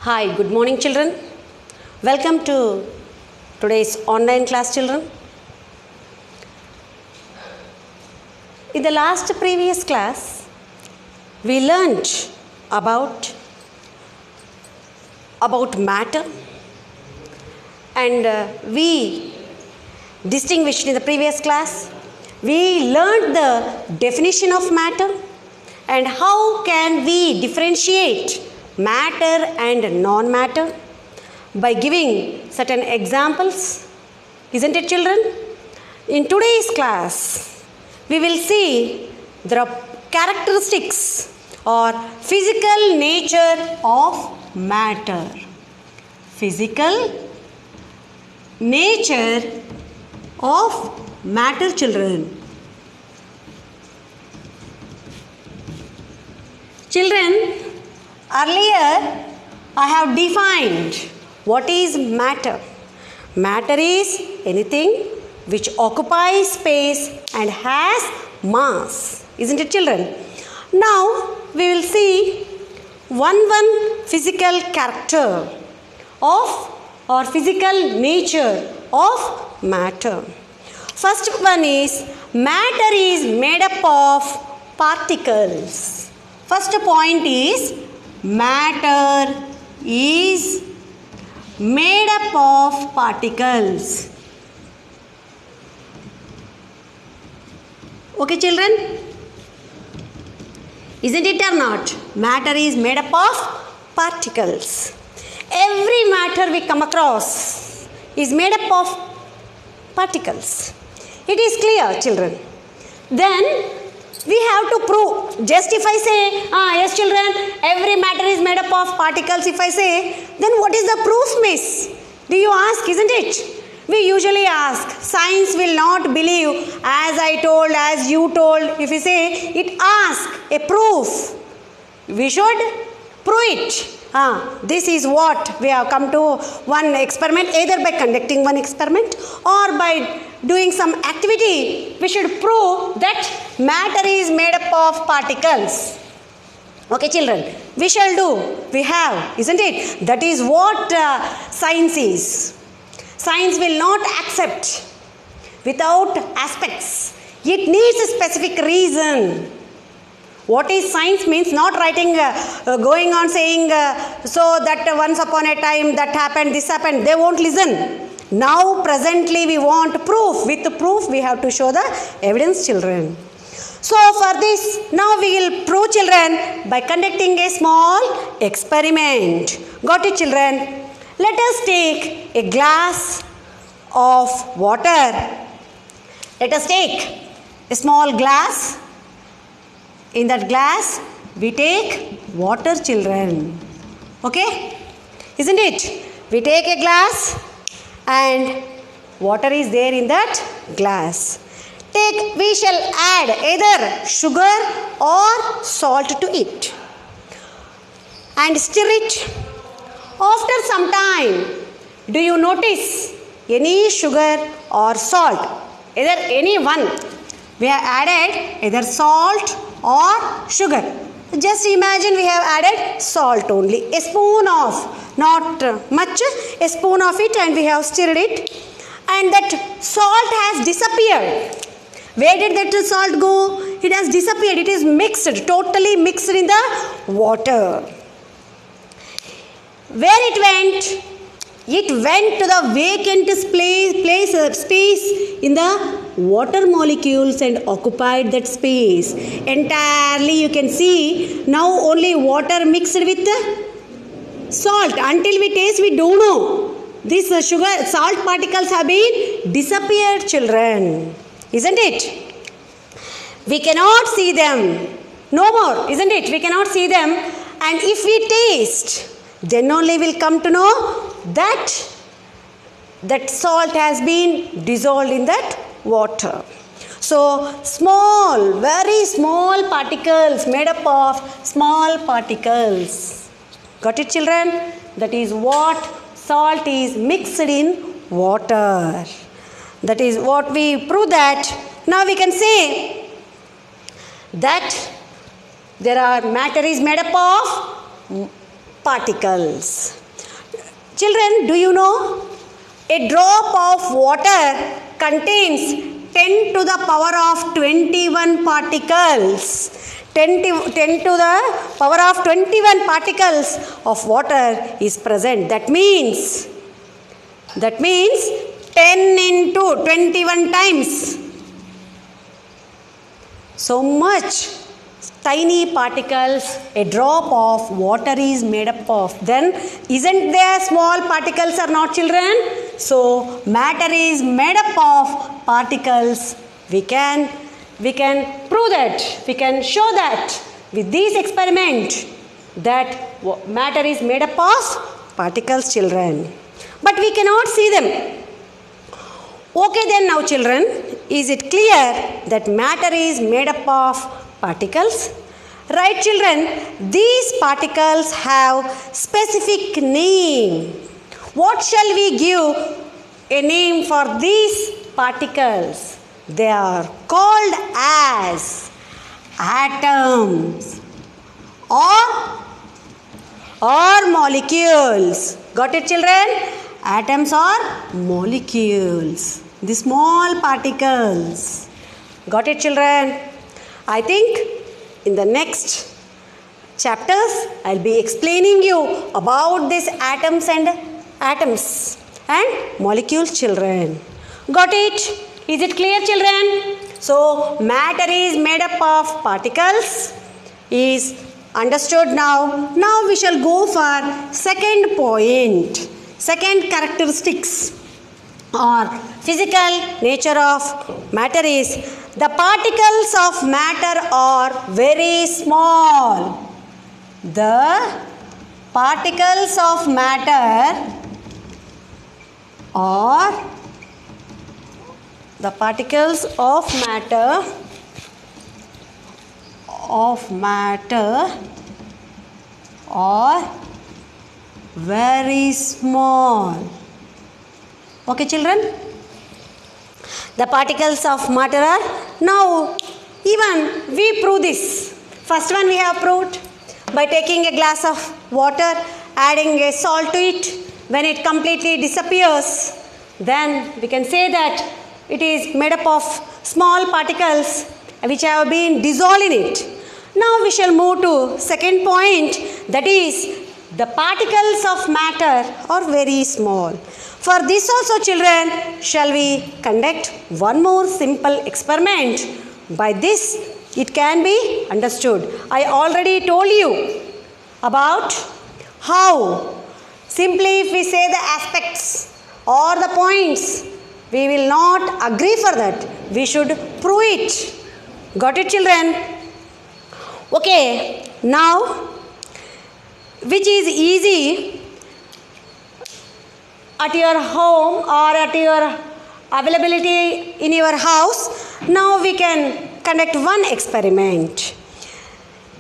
Hi, good morning children. Welcome to today's online class children. In the last previous class, we learnt about matter and we distinguished in the previous class. We learnt the definition of matter and how can we differentiate matter and non-matter by giving certain examples, isn't it children? In today's class, we will see the characteristics or physical nature of matter. Physical nature of matter children. Children, earlier I have defined what is matter. Matter is anything which occupies space and has mass. Isn't it children? Now we will see one physical character of or physical nature of matter. First one is matter is made up of particles. First point is matter is made up of particles. Okay children? Isn't it or not? Matter is made up of particles. Every matter we come across is made up of particles. It is clear children. Then we have to prove. Just if I say, yes children, every matter is made up of particles, if I say, then what is the proof miss? Do you ask, isn't it? We usually ask. Science will not believe as I told, as you told. If we say, it asks a proof. We should prove it. This is what we have come to one experiment, either by conducting one experiment or by doing some activity. We should prove that matter is made up of particles. Okay children, we shall do, we have, isn't it? That is what science is. Science will not accept without aspects. It needs a specific reason. What is science means not writing, going on saying, so that once upon a time that happened, this happened. They won't listen. Now presently we want proof. With the proof we have to show the evidence children. So for this, now we will prove children by conducting a small experiment. Got it children? Let us take a glass of water. Let us take a small glass. In that glass, we take water children. Okay? Isn't it? We take a glass and water is there in that glass. We shall add either sugar or salt to it and stir it. After some time, do you notice any sugar or salt? Either any one. We have added either salt or sugar. Just imagine we have added salt only. A spoon of, not much, a spoon of it, and we have stirred it. And that salt has disappeared. Where did that salt go? It has disappeared. It is mixed, totally mixed in the water. Where it went? It went to the vacant space in the water molecules and occupied that space. Entirely you can see now only water mixed with salt. Until we taste we don't know. These salt particles have been disappeared children. Isn't it? We cannot see them. No more. Isn't it? We cannot see them. And if we taste, then only we'll come to know that salt has been dissolved in that water. So small, very small particles made up of small particles. Got it children? That is what salt is mixed in water. That is what we prove that. Now we can say that matter is made up of particles. Children, do you know a drop of water contains 10 to the power of 21 particles. 10 to the power of 21 particles of water is present. That means 10 into 21 times. So much tiny particles a drop of water is made up of. Then isn't there small particles or not, children? So matter is made up of particles. We can prove that. We can show that with this experiment that matter is made up of particles, children. But we cannot see them. Okay then now, children, is it clear that matter is made up of particles? Right, children, these particles have specific name. What shall we give a name for these particles? They are called as atoms or molecules. Got it, children? Atoms or molecules. The small particles. Got it, children? I think in the next chapters I'll be explaining you about these atoms and molecules, children. Got it? Is it clear, children? So matter is made up of particles is understood now. Now we shall go for second point. Second characteristics or physical nature of matter is the particles of matter are very small. The particles of matter are very small. Okay, children? The particles of matter are, now even we prove this. First one we have proved by taking a glass of water, adding a salt to it. When it completely disappears, then we can say that it is made up of small particles which have been dissolved in it. Now we shall move to second point, that is the particles of matter are very small. For this also, children, shall we conduct one more simple experiment. By this it can be understood. I already told you about how simply if we say the aspects or the points, we will not agree for that. We should prove it. Got it, children? Okay, now which is easy at your home or at your availability in your house. Now we can conduct one experiment.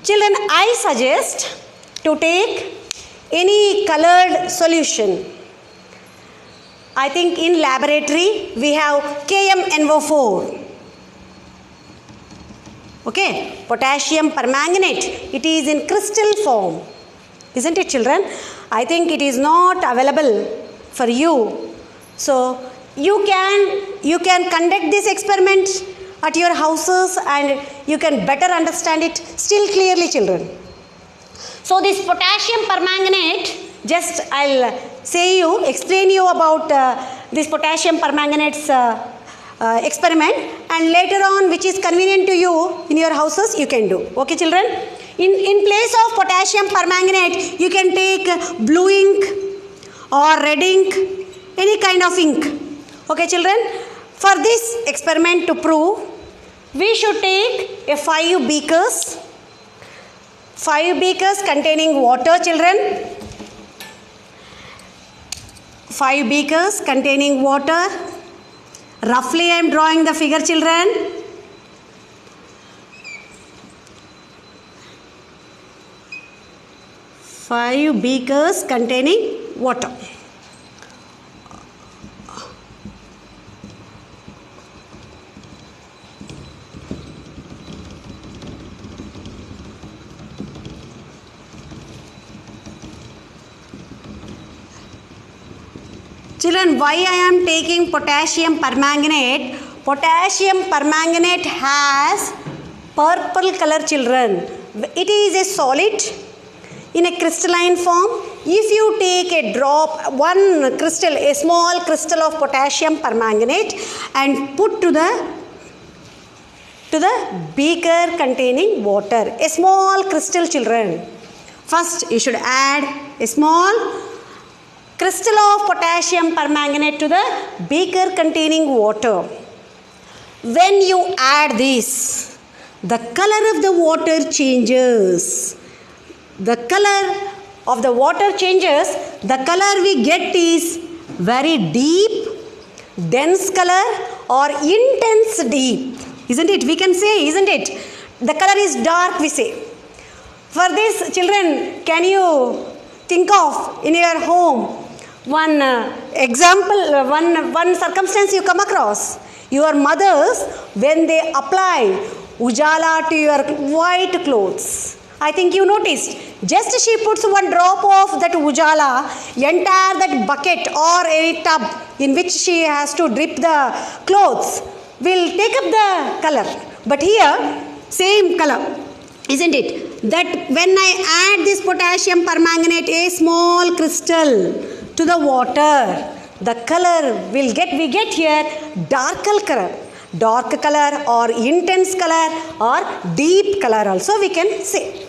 Children, I suggest to take any colored solution. I think in laboratory we have KMNO4. Okay, potassium permanganate. It is in crystal form. Isn't it, children? I think it is not available for you. So you can conduct this experiment at your houses and you can better understand it still clearly, children. So this potassium permanganate, just I'll explain you about this potassium permanganate's experiment, and later on which is convenient to you in your houses you can do. Okay, children? In place of potassium permanganate, you can take blue ink or red ink, any kind of ink. Okay, children? For this experiment to prove, we should take a 5 beakers containing water, children. 5 beakers containing water. Roughly I am drawing the figure, children. Five beakers containing water. Children, why I am taking potassium permanganate? Potassium permanganate has purple color, children. It is a solid in a crystalline form. If you take a drop, one crystal, a small crystal of potassium permanganate and put to the beaker containing water, a small crystal, children. First, you should add a small crystal of potassium permanganate to the beaker containing water. When you add this, the color of the water changes. The color of the water changes. The color we get is very deep, dense color or intense deep. Isn't it? We can say, isn't it? The color is dark, we say. For this, children, can you think of in your home one example, one circumstance you come across? Your mothers, when they apply ujala to your white clothes, I think you noticed, just she puts one drop of that ujala, entire that bucket or a tub in which she has to drip the clothes will take up the color. But here, same color, isn't it? That when I add this potassium permanganate, a small crystal to the water, the color we get here dark color or intense color or deep color also we can say.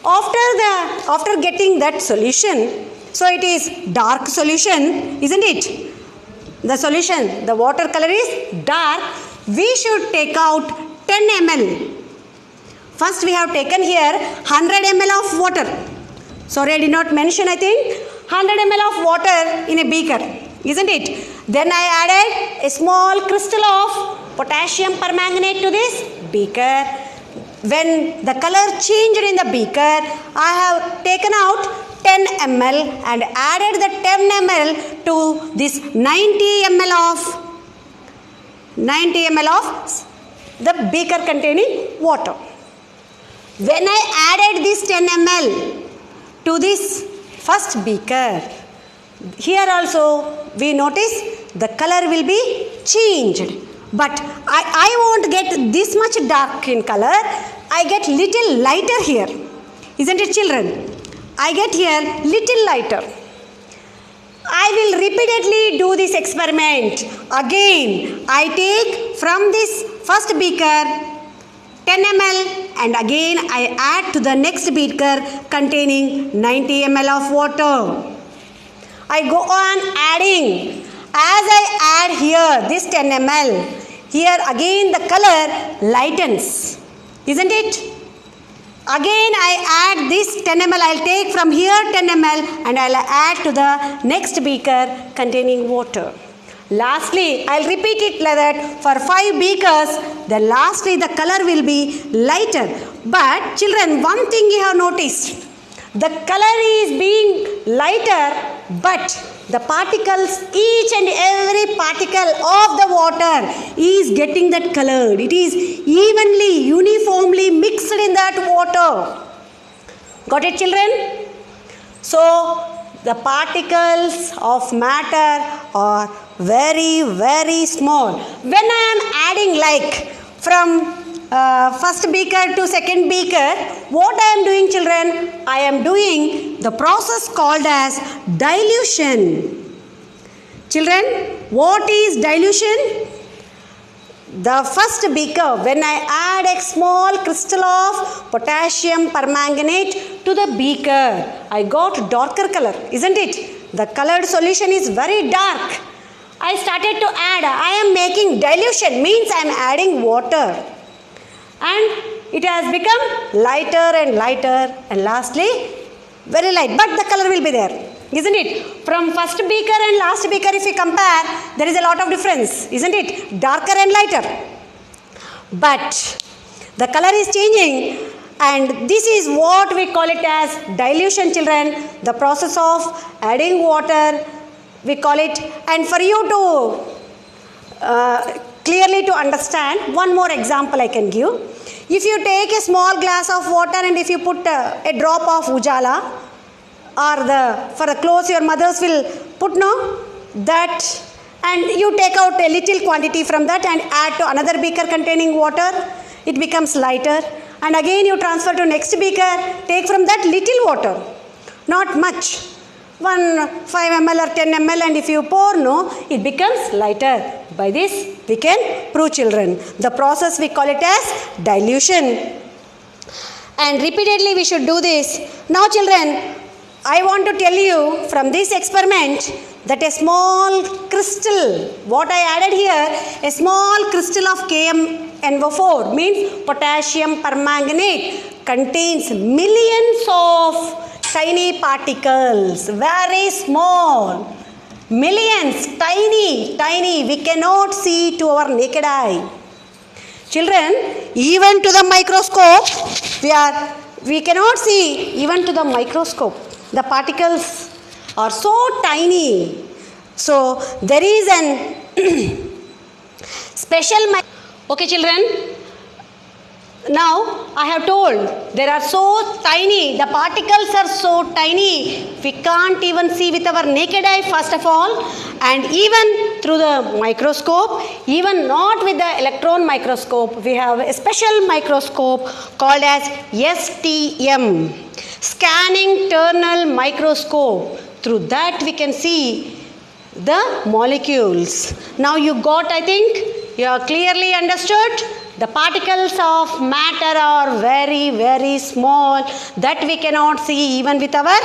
After getting that solution, so it is dark solution, isn't it? The solution, the water color is dark. We should take out 10 ml. First we have taken here 100 ml of water. Sorry, I did not mention, I think. 100 ml of water in a beaker, isn't it? Then I added a small crystal of potassium permanganate to this beaker. When the color changed in the beaker, I have taken out 10 ml and added the 10 ml to this 90 ml of the beaker containing water. When I added this 10 ml to this first beaker, here also we notice the color will be changed. But I won't get this much dark in color. I get little lighter here. Isn't it, children? I get here little lighter. I will repeatedly do this experiment. Again, I take from this first beaker 10 ml and again I add to the next beaker containing 90 ml of water. I go on adding. As I add here this 10 ml, here again the color lightens. Isn't it? Again I add this 10 ml. I'll take from here 10 ml and I'll add to the next beaker containing water. Lastly, I'll repeat it like that for 5 beakers. Then lastly the color will be lighter. But children, one thing you have noticed. The color is being lighter, but the particles, each and every particle of the water is getting that colored. It is evenly, uniformly mixed in that water. Got it, children? So, the particles of matter are very, very small. When I am adding like from first beaker to second beaker, what I am doing, children? I am doing the process called as dilution. Children, what is dilution? The first beaker, when I add a small crystal of potassium permanganate to the beaker, I got darker color, isn't it? The colored solution is very dark. I started to add, I am making dilution, means I am adding water. And it has become lighter and lighter and lastly very light, but the color will be there, isn't it? From first beaker and last beaker if we compare, there is a lot of difference, isn't it? Darker and lighter. But the color is changing and this is what we call it as dilution, children. The process of adding water, we call it. And for you to clearly to understand, one more example I can give. If you take a small glass of water and if you put a drop of ujala or for the clothes your mothers will put, no, that, and you take out a little quantity from that and add to another beaker containing water, it becomes lighter. And again you transfer to next beaker, take from that little water, not much, 5 ml or 10 ml, and if you pour, no, it becomes lighter. By this we can prove, children. The process we call it as dilution. And repeatedly we should do this. Now children, I want to tell you from this experiment that a small crystal, what I added here, a small crystal of KMnO4 means potassium permanganate, contains millions of tiny particles, very small, millions, tiny, we cannot see to our naked eye. Children, even to the microscope, we cannot see even to the microscope. The particles are so tiny. So there is an special. Okay, children. Now I have told they are so tiny. The particles are so tiny. We can't even see with our naked eye first of all, and even through the microscope, even not with the electron microscope. We have a special microscope called as STM, scanning ternal microscope. Through that we can see the molecules. Now you got, I think, you have clearly understood. The particles of matter are very, very small that we cannot see even with our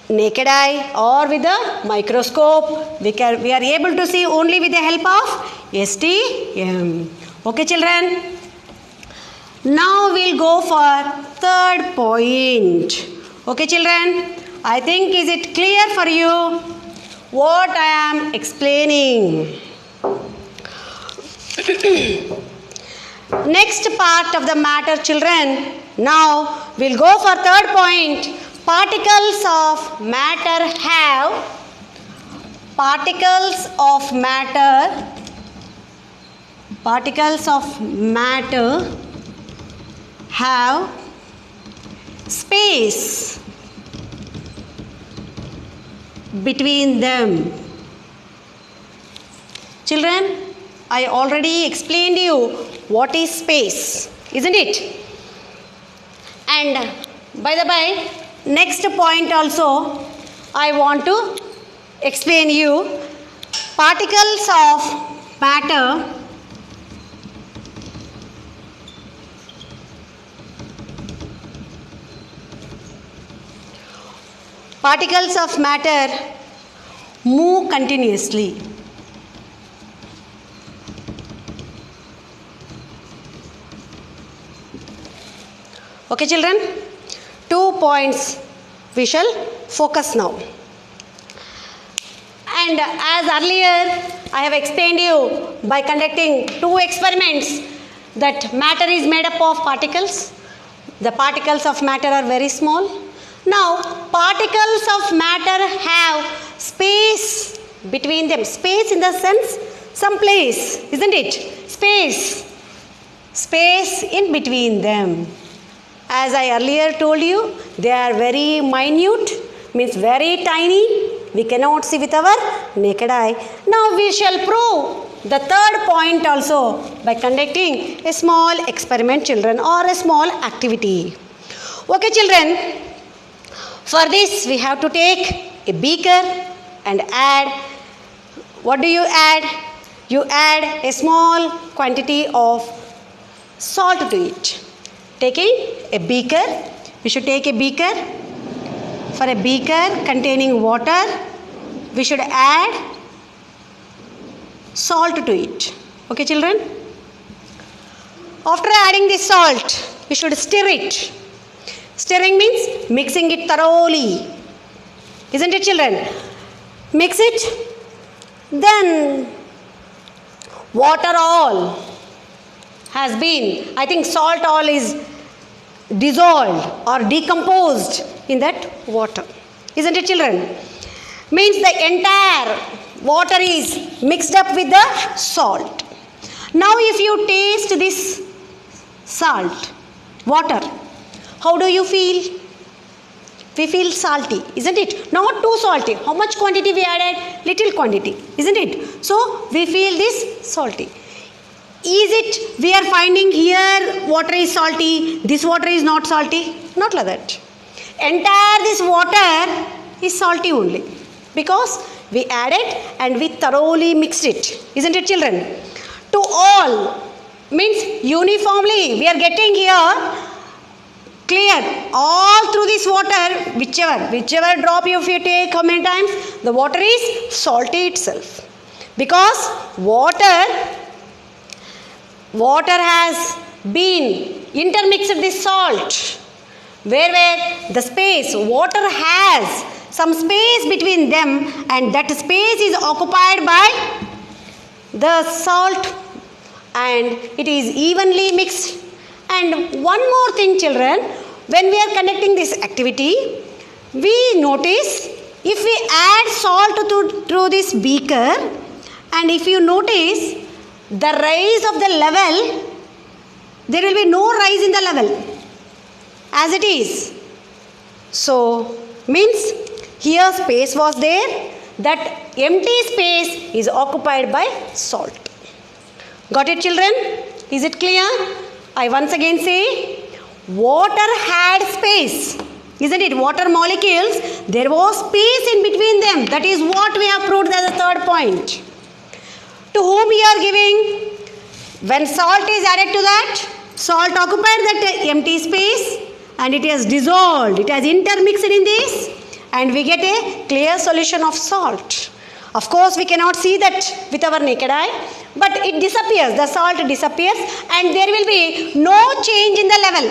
naked eye or with the microscope. We are able to see only with the help of STM. Okay, children. Now we'll go for third point. Okay, children. I think is it clear for you what I am explaining? Next part of the matter, children. Now we'll go for third point. Particles of matter have space between them. Children, I already explained you what is space, isn't it? And by the by, next point also I want to explain you. Particles of matter move continuously. Okay, children, 2 points we shall focus now. And as earlier I have explained you by conducting 2 experiments that matter is made up of particles. The particles of matter are very small. Now particles of matter have space between them. Space in the sense some place, isn't it? Space in between them. As I earlier told you, they are very minute, means very tiny. We cannot see with our naked eye. Now we shall prove the third point also by conducting a small experiment, children, or a small activity. Okay, children. For this we have to take a beaker and add, what do you add? You add a small quantity of salt to it. Taking a beaker, we should take a beaker. For a beaker containing water, we should add salt to it. Okay, children? After adding this salt, we should stir it. Stirring means mixing it thoroughly. Isn't it, children? Mix it. Then water all has been, I think salt all is dissolved or decomposed in that water. Isn't it, children? Means the entire water is mixed up with the salt. Now if you taste this salt, water, how do you feel? we feel salty, isn't it? Not too salty. How much quantity we added? Little quantity, isn't it? So we feel this salty. Is it we are finding here water is salty, this water is not salty? Not like that. Entire this water is salty only because we added and we thoroughly mixed it, isn't it, children? To all means uniformly we are getting here clear all through this water, whichever drop if you take how many times, the water is salty itself because water has been intermixed with this salt where the space, water has some space between them and that space is occupied by the salt and it is evenly mixed. And one more thing, children, when we are conducting this activity, we notice if we add salt through this beaker and if you notice the rise of the level, there will be no rise in the level as it is. So, means here space was there, that empty space is occupied by salt. Got it, children? Is it clear? I once again say, water had space, isn't it? Water molecules, there was space in between them. That is what we have proved as the third point. To whom we are giving? When salt is added to that, salt occupied that empty space and it has dissolved, it has intermixed in this and we get a clear solution of salt. Of course, we cannot see that with our naked eye, but it disappears, the salt disappears and there will be no change in the level.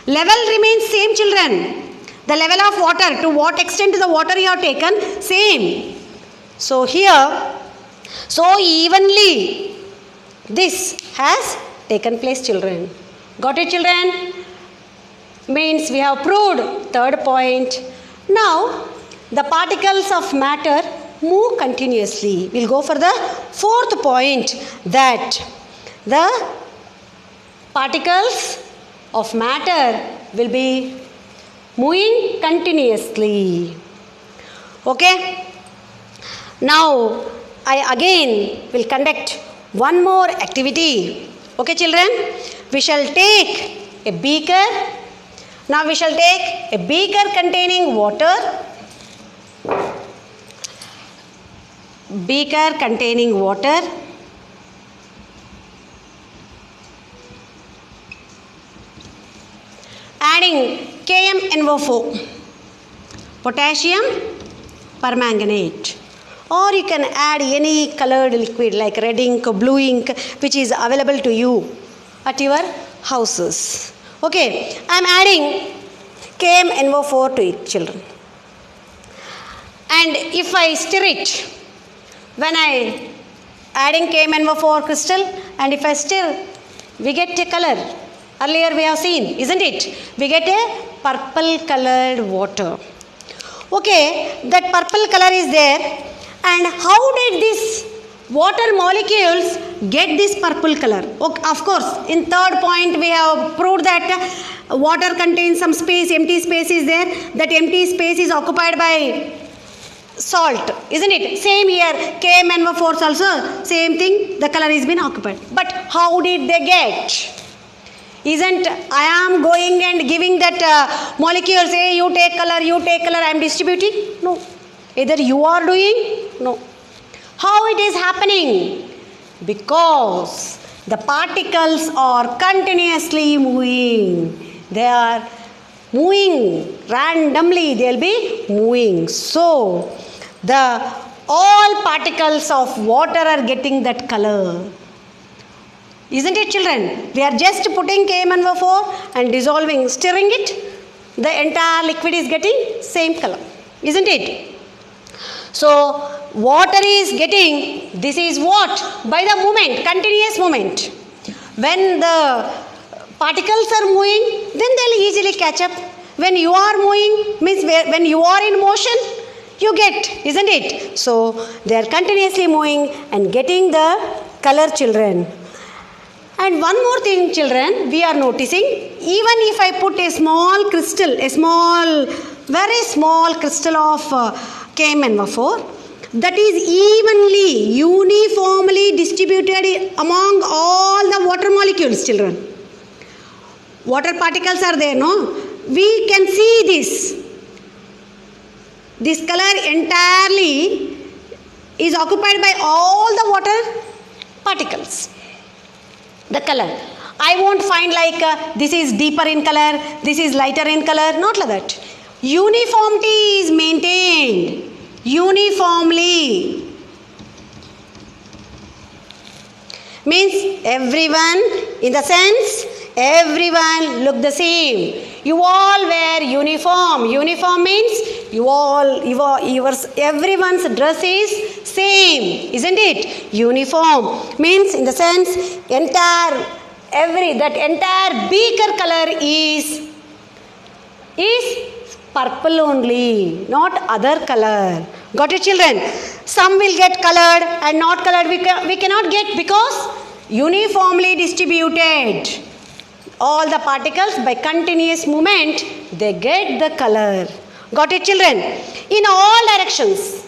Level remains same, children. The level of water, to what extent the water you have taken, same. So here, so evenly this has taken place, children. Got it, children? Means we have proved third point. Now, the particles of matter move continuously. We'll go for the fourth point, that the particles of matter will be moving continuously. Okay? Now, I again will conduct one more activity. Okay, children? We shall take a beaker. Now we shall take a beaker containing water. Beaker containing water. Adding KMNO4, potassium permanganate. Or you can add any colored liquid like red ink, blue ink, which is available to you at your houses. Okay, I am adding KMNO4 to it, children. And if I stir it, when I adding KMNO4 crystal and if I stir, we get a color. Earlier we have seen, isn't it? We get a purple colored water. Okay, that purple color is there. And how did these water molecules get this purple color? Okay, of course, in third point we have proved that water contains some space, empty space is there. That empty space is occupied by salt, isn't it? Same here, KMNO4 also, same thing, the color is been occupied. But how did they get? Isn't I am going and giving that molecule, say you take color, I am distributing? No. Either you are doing? No. How it is happening? Because the particles are continuously moving. They are moving randomly, they will be moving. So, all particles of water are getting that color. Isn't it, children? We are just putting KMNO4 and dissolving, stirring it. The entire liquid is getting same color. Isn't it? So, water is getting, this is what? By the movement, continuous movement. When the particles are moving, then they will easily catch up. When you are moving, means when you are in motion, you get, isn't it? So, they are continuously moving and getting the color, children. And one more thing, children, we are noticing, even if I put a small crystal, a small very small crystal of KMnO4 that is evenly, uniformly distributed among all the water molecules, children. Water particles are there, no? We can see this. This color entirely is occupied by all the water particles. The color. I won't find like this is deeper in color, this is lighter in color, not like that. Uniformity is maintained. Uniformly. Means everyone, in the sense, everyone look the same. You all wear uniform. Uniform means everyone's dress is same, isn't it? Uniform means in the sense that entire beaker color is purple only, not other color. Got it, children? Some will get colored and not colored. We cannot get because uniformly distributed. All the particles by continuous movement, they get the color. Got it, children? In all directions.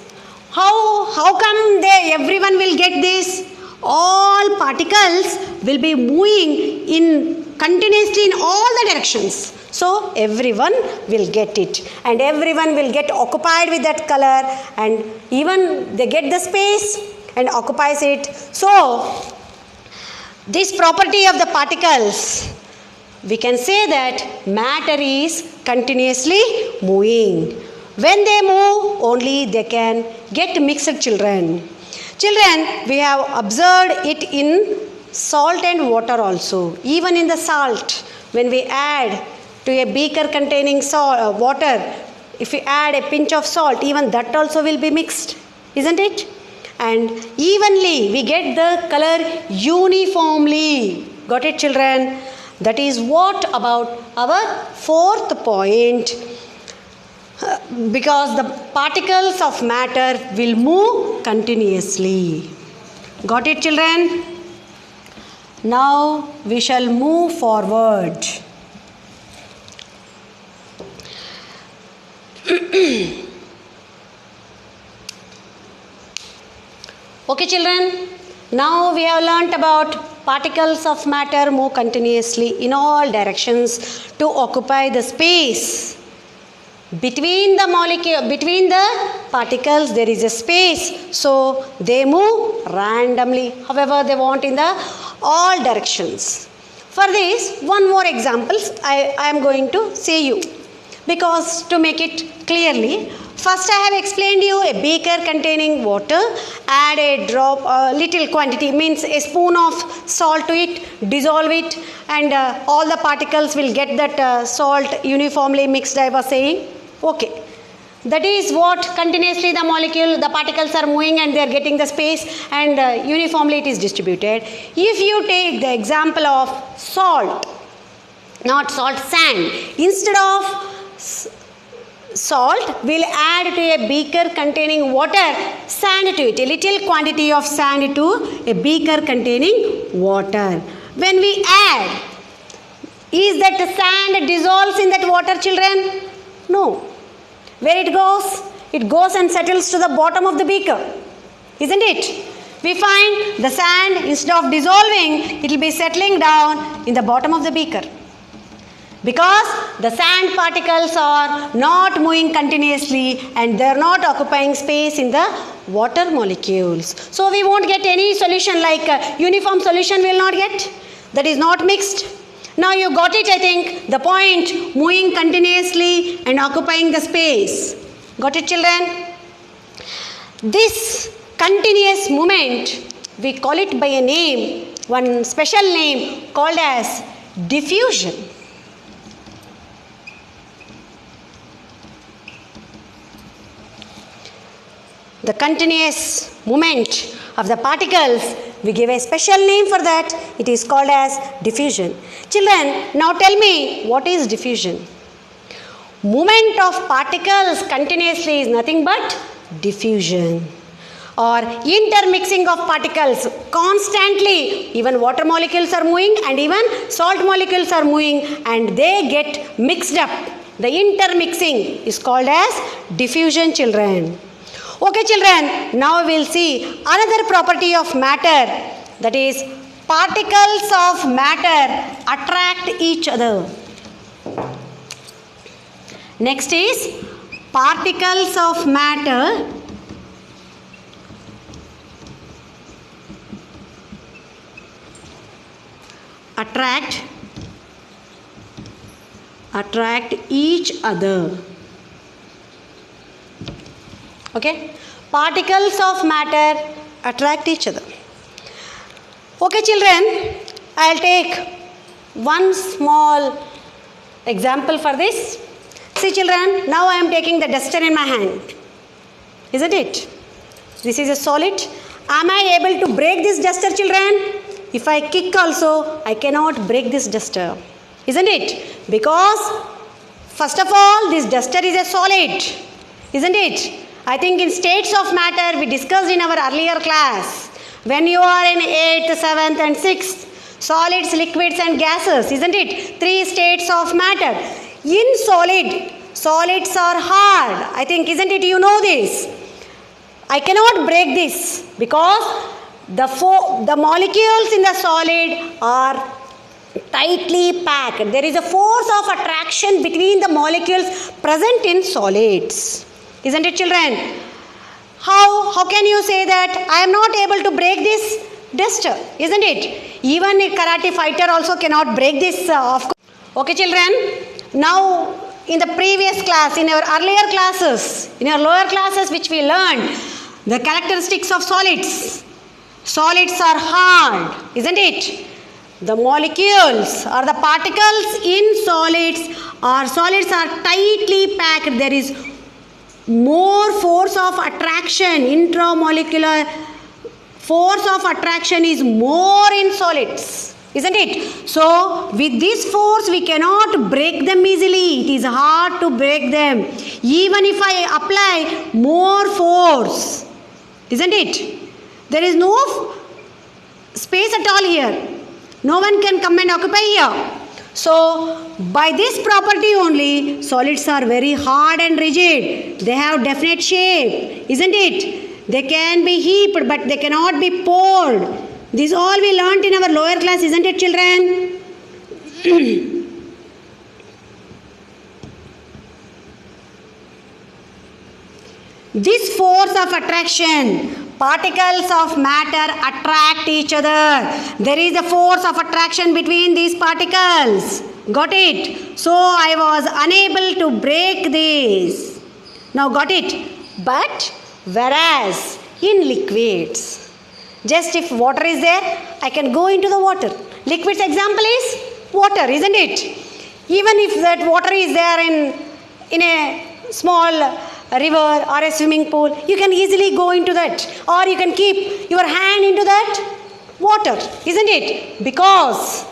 How come everyone will get this? All particles will be moving in continuously in all the directions. So everyone will get it and everyone will get occupied with that color, and even they get the space and occupies it. So this property of the particles, we can say that matter is continuously moving. When they move, only they can get mixed, children. Children, we have observed it in salt and water also. Even in the salt, when we add to a beaker containing water, if we add a pinch of salt, even that also will be mixed, isn't it? And evenly we get the color uniformly. Got it, children? That is what about our fourth point. Because the particles of matter will move continuously. Got it, children? Now we shall move forward. Okay, children, now we have learnt about particles of matter move continuously in all directions to occupy the space. Between the particles there is a space, so they move randomly however they want in the all directions. For this, one more examples I am going to say you, because to make it clearly, first I have explained you a beaker containing water, add a drop, little quantity, means a spoon of salt to it, dissolve it, and all the particles will get that salt uniformly mixed, I was saying. Okay. That is what continuously the particles are moving and they are getting the space, and uniformly it is distributed. If you take the example of salt, not salt, sand, instead of salt, we'll add to a beaker containing water, sand to it, a little quantity of sand to a beaker containing water. When we add, is that the sand dissolves in that water, children? No. Where it goes? It goes and settles to the bottom of the beaker, isn't it? We find the sand, instead of dissolving, it will be settling down in the bottom of the beaker. Because the sand particles are not moving continuously and they are not occupying space in the water molecules. So we won't get any solution like uniform solution we will not get. That is not mixed. Now you got it, I think, the point, moving continuously and occupying the space. Got it, children? This continuous movement, we call it by a name, one special name called as diffusion. The continuous movement of the particles, we give a special name for that. It is called as diffusion. Children, now tell me, what is diffusion? Movement of particles continuously is nothing but diffusion, or intermixing of particles constantly. Even water molecules are moving and even salt molecules are moving and they get mixed up the intermixing is called as diffusion, children. Okay, children, now we will see another property of matter, that is particles of matter attract each other. Next is particles of matter attract each other. Okay, particles of matter attract each other. Okay, children, I will take one small example for this. See, children, now I am taking the duster in my hand, isn't it? This is a solid. Am I able to break this duster, children? If I kick also, I cannot break this duster, isn't it? Because first of all, this duster is a solid, isn't it? I think in states of matter we discussed in our earlier class, when you are in 8th, 7th and 6th, solids, liquids and gases, isn't it? 3 states of matter. In solids are hard, I think, isn't it? You know this. I cannot break this because the molecules in the solid are tightly packed. There is a force of attraction between the molecules present in solids, isn't it, children? How can you say that I am not able to break this duster, isn't it? Even a karate fighter also cannot break this, of course. Okay, children, now in the previous class, in our earlier classes, in our lower classes which we learned, the characteristics of solids. Solids are hard, isn't it? The molecules or the particles in solids are tightly packed. There is more force of attraction, intramolecular force of attraction is more in solids, isn't it? So with this force we cannot break them easily. It is hard to break them. Even if I apply more force, isn't it? There is no space at all here. No one can come and occupy here. So by this property only, solids are very hard and rigid. They have definite shape, isn't it? They can be heaped but they cannot be poured. This all we learnt in our lower class, isn't it, children? This force of attraction, particles of matter attract each other. There is a force of attraction between these particles. Got it? So I was unable to break this. Now got it? But whereas in liquids, just if water is there, I can go into the water. Liquids example is water, isn't it? Even if that water is there in a small river or a swimming pool, you can easily go into that, or you can keep your hand into that water, isn't it? Because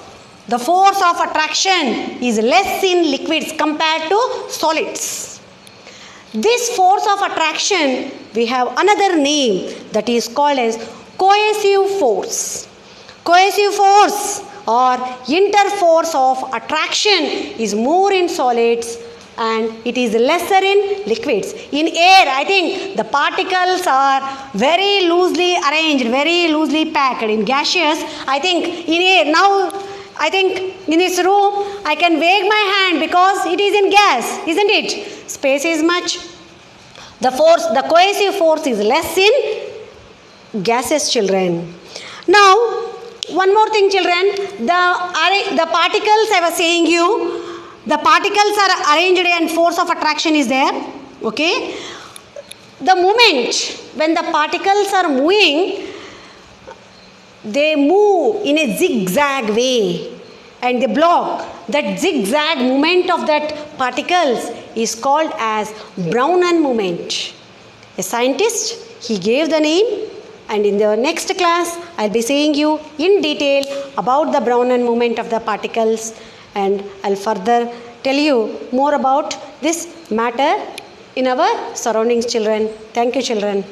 the force of attraction is less in liquids compared to solids. This force of attraction, we have another name that is called as cohesive force. Cohesive force or interforce of attraction is more in solids and it is lesser in liquids. In air, I think the particles are very loosely arranged, very loosely packed. In gaseous, I think in air, now I think in this room, I can wave my hand because it is in gas, isn't it? Space is much. The cohesive force is less in gases, children. Now, one more thing, children. The particles I was saying you, the particles are arranged and force of attraction is there. Okay. The moment when the particles are moving, they move in a zigzag way and they block. That zigzag movement of that particles is called as Brownian movement. A scientist, he gave the name, and in the next class I'll be saying you in detail about the Brownian movement of the particles, and I'll further tell you more about this matter in our surroundings, children. Thank you, children.